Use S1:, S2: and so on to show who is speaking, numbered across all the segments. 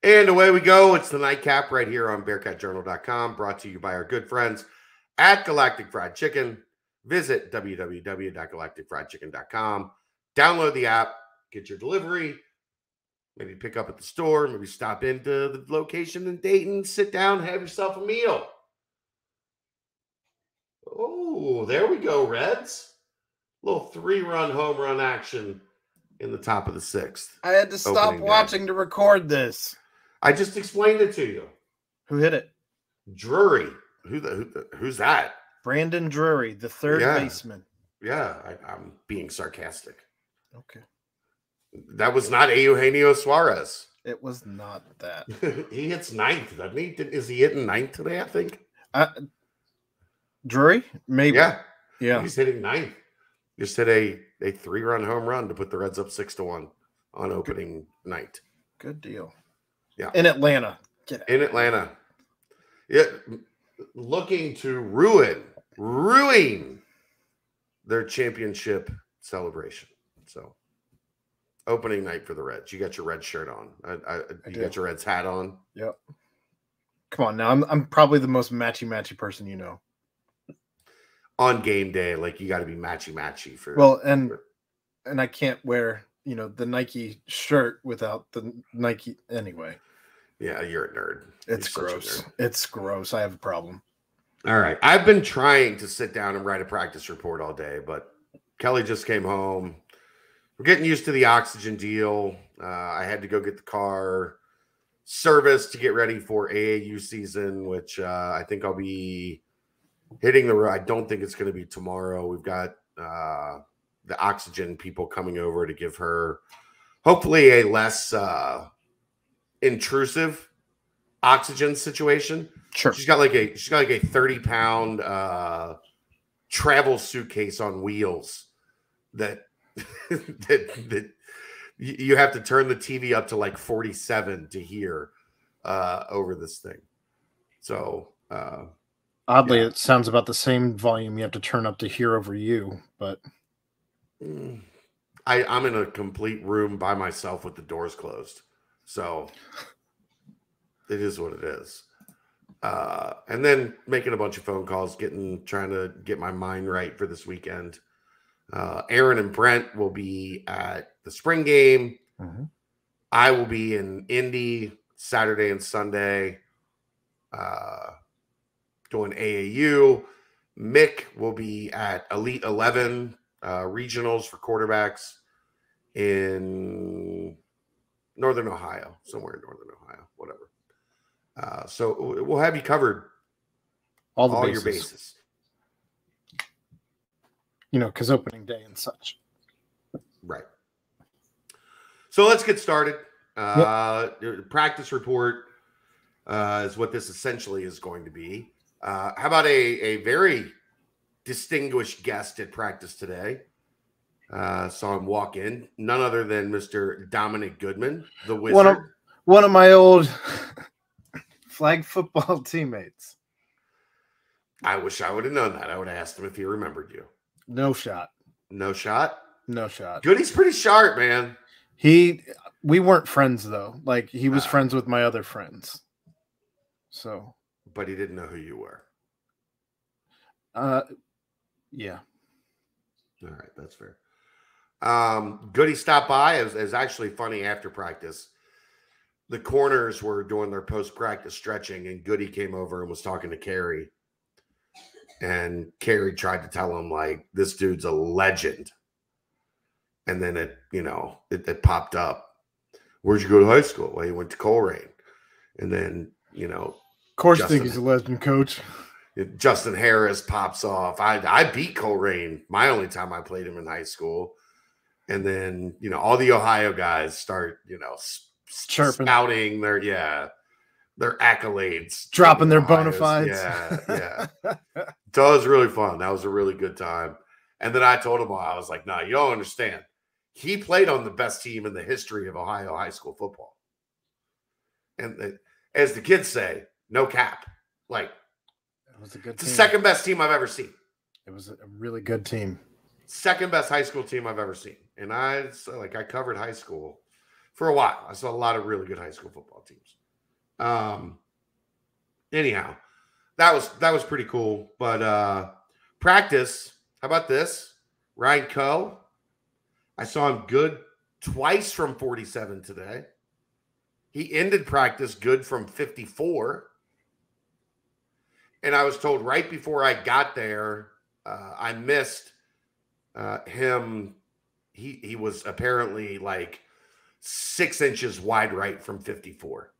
S1: And away we go. It's the nightcap right here on BearcatJournal.com, brought to you by our good friends at Galactic Fried Chicken. Visit www.galacticfriedchicken.com. Download the app, get your delivery, maybe pick up at the store, maybe stop into the location in Dayton, sit down, have yourself a meal. Oh, there we go, Reds. Little 3-run home run action in the top of the 6th.
S2: I had to stop watching to record this.
S1: I just explained it to you.
S2: Who hit it?
S1: Drury. Who's that?
S2: Brandon Drury, the third baseman.
S1: Yeah, I'm being sarcastic.
S2: Okay.
S1: That was not Eugenio Suarez.
S2: It was not that.
S1: He hits 9th, doesn't he? Is he hitting 9th today, I think?
S2: Drury? Maybe.
S1: Yeah. He's hitting 9th. Just hit a 3-run home run to put the Reds up 6-1 on opening night.
S2: Good deal.
S1: Yeah.
S2: In Atlanta.
S1: In Atlanta. Yeah. Looking to ruin their championship celebration. So, opening night for the Reds. You got your Reds shirt on. You got your Reds hat on.
S2: Yep. Come on now. I'm probably the most matchy person you know.
S1: On game day, like you got to be matchy for.
S2: Well, and I can't wear the Nike shirt without the Nike anyway.
S1: Yeah, you're a nerd.
S2: It's gross. It's gross. I have a problem.
S1: All right. I've been trying to sit down and write a practice report all day, but Kelly just came home. We're getting used to the oxygen deal. I had to go get the car serviced to get ready for AAU season, which I think I'll be hitting the road. I don't think it's going to be tomorrow. We've got the oxygen people coming over to give her hopefully a less intrusive oxygen situation.
S2: Sure.
S1: She's got like a 30-pound travel suitcase on wheels that you have to turn the TV up to like 47 to hear over this thing. So
S2: oddly, it sounds about the same volume you have to turn up to hear over you, but
S1: I'm in a complete room by myself with the doors closed. So it is what it is. And then making a bunch of phone calls, trying to get my mind right for this weekend. Aaron and Brent will be at the spring game.
S2: Mm-hmm.
S1: I will be in Indy Saturday and Sunday doing AAU. Mick will be at Elite 11 regionals for quarterbacks in Northern Ohio, somewhere in Northern Ohio, whatever. So we'll have you covered all your bases.
S2: Because opening day and such.
S1: Right. So let's get started. Practice report is what this essentially is going to be. How about a very distinguished guest at practice today? Saw him walk in. None other than Mr. Dominic Goodman, the Wizard.
S2: One of my old flag football teammates.
S1: I wish I would have known that. I would have asked him if he remembered you.
S2: No shot.
S1: No shot?
S2: No shot.
S1: Goody's pretty sharp, man.
S2: We weren't friends, though. Like, he was friends with my other friends. So.
S1: But he didn't know who you were.
S2: Yeah.
S1: All right, that's fair. Goody stopped by. It was actually funny after practice. The corners were doing their post-practice stretching, and Goody came over and was talking to Carrie. And Carrie tried to tell him, like, this dude's a legend. And then it popped up. Where'd you go to high school? Well, he went to Coleraine. And then,
S2: of course, I think he's a legend, coach.
S1: Justin Harris pops off. I beat Coleraine my only time I played him in high school. And then, all the Ohio guys start,
S2: chirping,
S1: spouting their accolades,
S2: dropping their bona fides.
S1: Yeah. So it was really fun. That was a really good time. And then I told him, I was like, no, you don't understand. He played on the best team in the history of Ohio high school football. And as the kids say, no cap. Like,
S2: it was a good
S1: team. The second best team I've ever seen.
S2: It was a really good team.
S1: Second best high school team I've ever seen. And I covered high school for a while. I saw a lot of really good high school football teams. Anyhow, that was pretty cool. But practice, how about this? Ryan Coe, I saw him good twice from 47 today. He ended practice good from 54. And I was told right before I got there, I missed him. He was apparently like 6 inches wide right from 54.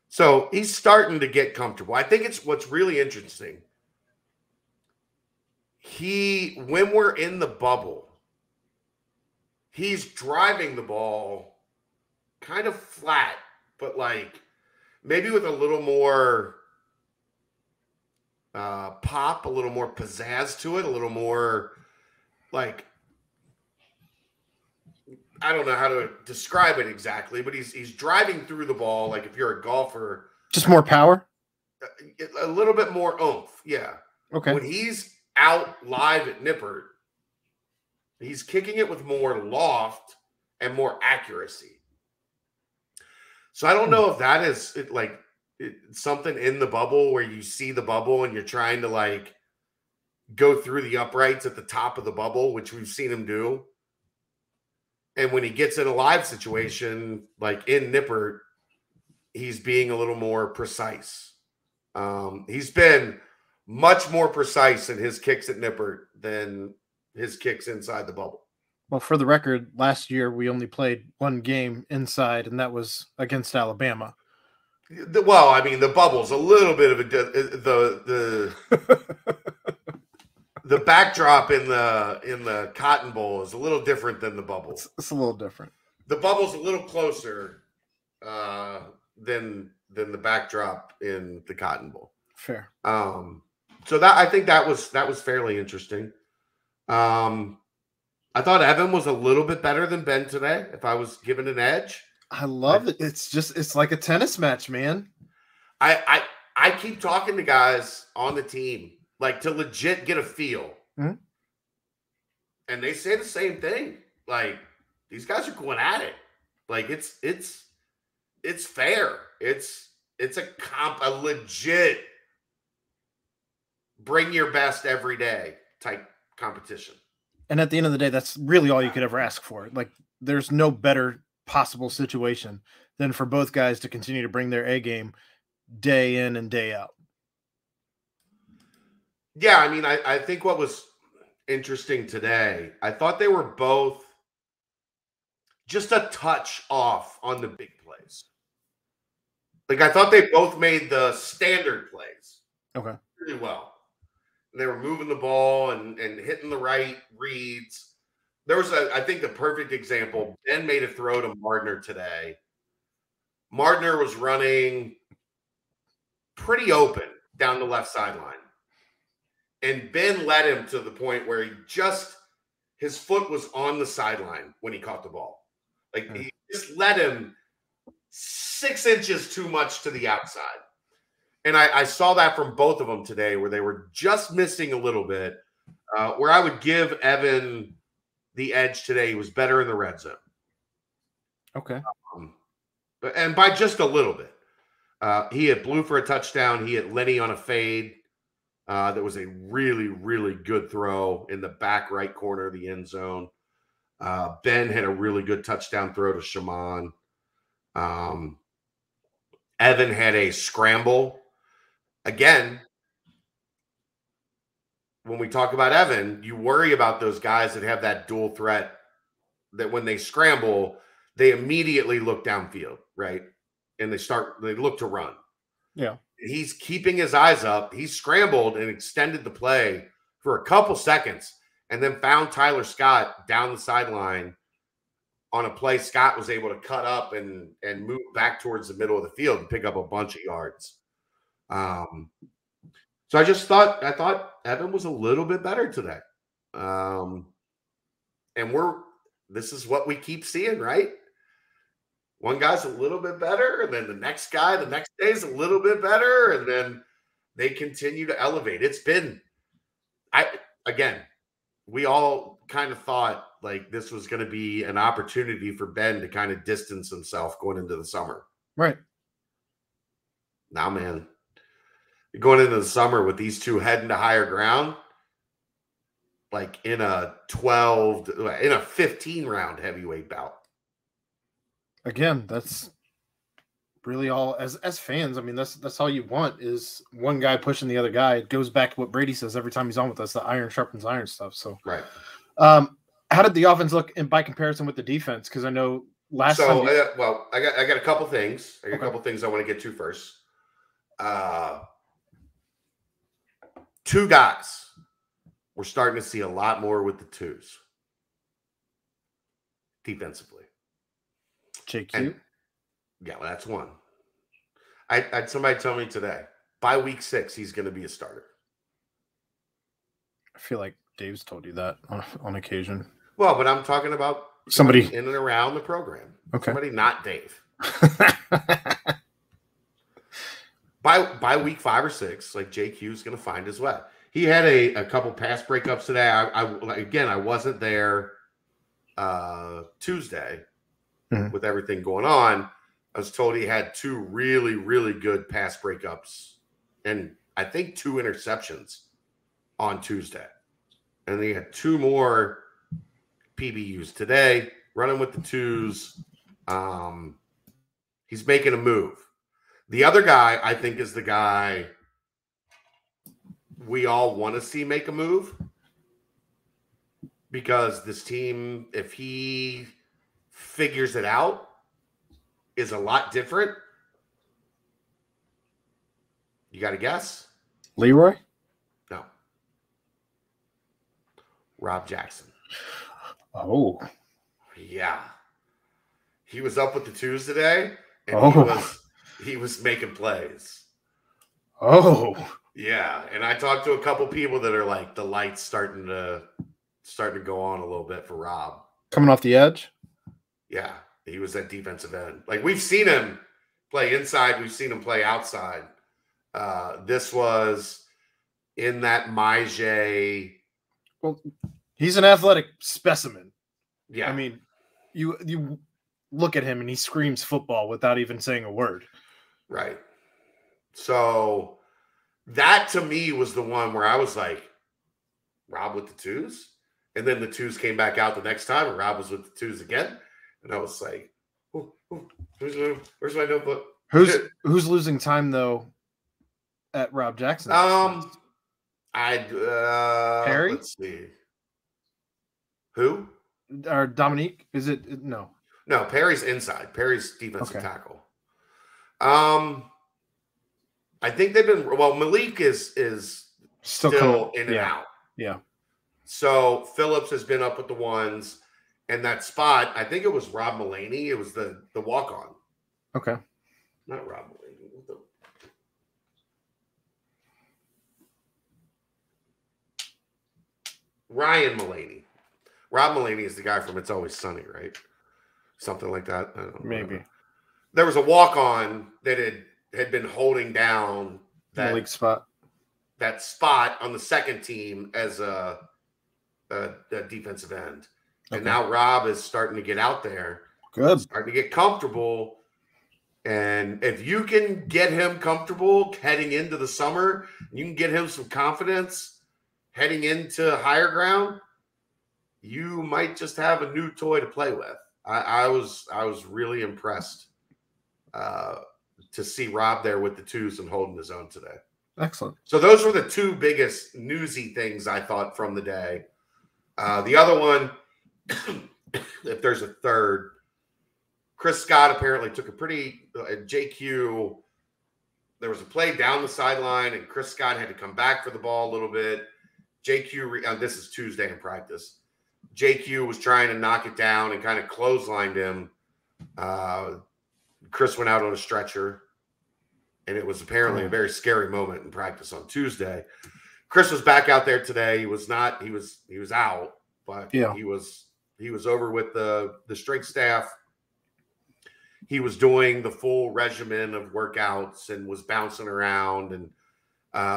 S1: So he's starting to get comfortable. I think it's what's really interesting. When we're in the bubble, he's driving the ball kind of flat, but like maybe with a little more pop, a little more pizzazz to it, a little more like, I don't know how to describe it exactly, but he's driving through the ball like if you're a golfer.
S2: Just more power?
S1: A little bit more oomph, yeah.
S2: Okay.
S1: When he's out live at Nippert, he's kicking it with more loft and more accuracy. So I don't know if that is something in the bubble where you see the bubble and you're trying to like go through the uprights at the top of the bubble, which we've seen him do. And when he gets in a live situation, like in Nippert, he's being a little more precise. He's been much more precise in his kicks at Nippert than his kicks inside the bubble.
S2: Well, for the record, last year we only played one game inside, and that was against Alabama.
S1: Well, I mean, the bubble's a little bit of the the backdrop in the Cotton Bowl is a little different than the bubble.
S2: It's a little different.
S1: The bubble's a little closer than the backdrop in the Cotton Bowl.
S2: Fair.
S1: So that I think that was fairly interesting. I thought Evan was a little bit better than Ben today. If I was given an edge,
S2: I love it. It's like a tennis match, man.
S1: I keep talking to guys on the team like to legit get a feel, and they say the same thing. Like these guys are going at it. Like it's fair. It's a legit bring your best every day type competition.
S2: And at the end of the day, that's really all you could ever ask for. Like there's no better possible situation than for both guys to continue to bring their A game day in and day out.
S1: Yeah, I mean, I think what was interesting today, I thought they were both just a touch off on the big plays. Like I thought they both made the standard plays.
S2: Okay.
S1: Really well. And they were moving the ball and hitting the right reads. There was I think the perfect example. Ben made a throw to Mardner today. Mardner was running pretty open down the left sideline. And Ben led him to the point where his foot was on the sideline when he caught the ball. Like he just led him 6 inches too much to the outside. And I saw that from both of them today where they were just missing a little bit. Where I would give Evan the edge today, he was better in the red zone.
S2: Okay.
S1: And by just a little bit. He hit Blue for a touchdown. He hit Lenny on a fade. That was a really, really good throw in the back right corner of the end zone. Ben had a really good touchdown throw to Shaman. Evan had a scramble. Again, when we talk about Evan, you worry about those guys that have that dual threat that when they scramble, they immediately look downfield, right? And they look to run.
S2: Yeah.
S1: He's keeping his eyes up. He scrambled and extended the play for a couple seconds and then found Tyler Scott down the sideline on a play. Scott was able to cut up and move back towards the middle of the field and pick up a bunch of yards. So I thought Evan was a little bit better today. And this is what we keep seeing, right? One guy's a little bit better, and then the next guy the next day is a little bit better, and then they continue to elevate. We all kind of thought like this was going to be an opportunity for Ben to kind of distance himself going into the summer.
S2: Right.
S1: Now, man, going into the summer with these two heading to higher ground, like in a 15 round heavyweight bout.
S2: Again, that's really all as fans. I mean, that's all you want is one guy pushing the other guy. It goes back to what Brady says every time he's on with us, the iron sharpens iron stuff. So
S1: right.
S2: How did the offense look by comparison with the defense? Because I know last time.
S1: I got a couple things. I got a couple things I want to get to first. Two guys. We're starting to see a lot more with the twos defensively.
S2: JQ?
S1: Yeah, well, that's one. I had somebody tell me today, by week 6, he's going to be a starter.
S2: I feel like Dave's told you that on occasion.
S1: Well, but I'm talking about
S2: somebody
S1: in and around the program.
S2: Okay.
S1: Somebody not Dave. By week 5 or 6, like JQ is going to find his way. He had a couple pass breakups today. I wasn't there Tuesday with everything going on. I was told he had 2 really, really good pass breakups and I think 2 interceptions on Tuesday. And he had 2 more PBUs today, running with the 2s. He's making a move. The other guy, I think, is the guy we all want to see make a move because this team, if he figures it out, is a lot different. You got to guess?
S2: Leroy?
S1: No. Rob Jackson.
S2: Oh.
S1: Yeah. He was up with the 2s today, and he was making plays.
S2: Oh.
S1: Yeah, and I talked to a couple people that are like the lights starting to go on a little bit for Rob.
S2: Coming off the edge?
S1: Yeah, he was at defensive end. Like we've seen him play inside, we've seen him play outside. This was in that Maije.
S2: Well, he's an athletic specimen.
S1: Yeah.
S2: I mean, you look at him and he screams football without even saying a word.
S1: Right. So that to me was the one where I was like, Rob with the 2s? And then the 2s came back out the next time and Rob was with the 2s again. And I was like, where's my notebook?
S2: Who's losing time though at Rob Jackson?
S1: Perry? Let's see. Who?
S2: Or Dominique? Is it no?
S1: No, Perry's inside. Perry's defensive tackle. I think they've been Malik is still in and out.
S2: Yeah.
S1: So Phillips has been up with the 1s, and that spot, I think it was Rob Mulaney. It was the walk-on.
S2: Okay.
S1: Not Rob Mulaney. Ryan Mulaney. Rob Mulaney is the guy from It's Always Sunny, right? Something like that. I don't know.
S2: Maybe.
S1: There was a walk-on that had been holding down
S2: that spot.
S1: That spot on the second team as a defensive end. Okay. And now Rob is starting to get out there.
S2: Good.
S1: Starting to get comfortable. And if you can get him comfortable heading into the summer, you can get him some confidence heading into higher ground, you might just have a new toy to play with. I was really impressed to see Rob there with the 2s and holding his own today.
S2: Excellent.
S1: So those were the 2 biggest newsy things I thought from the day. The other one, if there's a third, Chris Scott apparently took a pretty JQ. There was a play down the sideline, and Chris Scott had to come back for the ball a little bit. JQ, this is Tuesday in practice. JQ was trying to knock it down and kind of clotheslined him. Chris went out on a stretcher, and it was apparently a very scary moment in practice on Tuesday. Chris was back out there today. He was not. He was out, but he was over with the strength staff. He was doing the full regimen of workouts and was bouncing around and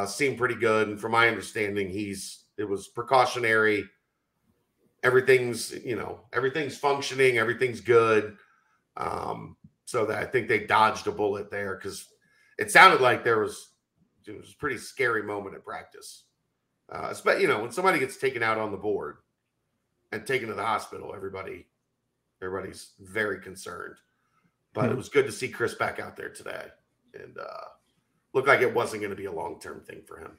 S1: seemed pretty good. And from my understanding, it was precautionary. everything's, everything's functioning, everything's good. So that I think they dodged a bullet there, because it sounded like it was a pretty scary moment at practice. Especially, when somebody gets taken out on the board and taken to the hospital, everybody's very concerned. But it was good to see Chris back out there today, and looked like it wasn't going to be a long-term thing for him.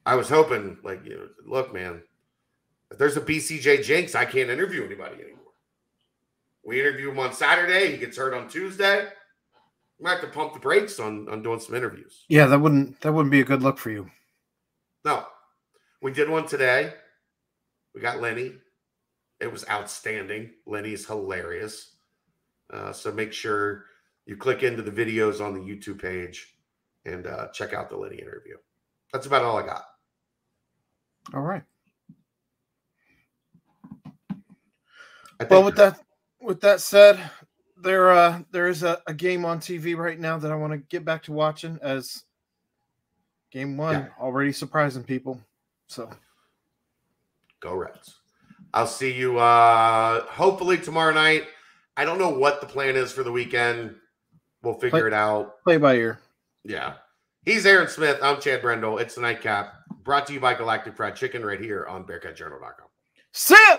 S1: I was hoping, look, man, if there's a BCJ jinx, I can't interview anybody anymore. We interview him on Saturday. He gets hurt on Tuesday. We might have to pump the brakes on doing some interviews.
S2: Yeah, that wouldn't be a good look for you.
S1: No. We did one today. We got Lenny. It was outstanding. Lenny's hilarious. So make sure you click into the videos on the YouTube page and check out the Lenny interview. That's about all I got.
S2: All right. Well, with that said, there is a game on TV right now that I want to get back to watching, as game 1 already surprising people. So
S1: go Reds. I'll see you hopefully tomorrow night. I don't know what the plan is for the weekend. We'll figure it out.
S2: Play by ear.
S1: Yeah. He's Aaron Smith. I'm Chad Brendel. It's the Nightcap, brought to you by Galactic Fried Chicken right here on BearcatJournal.com.
S2: See ya!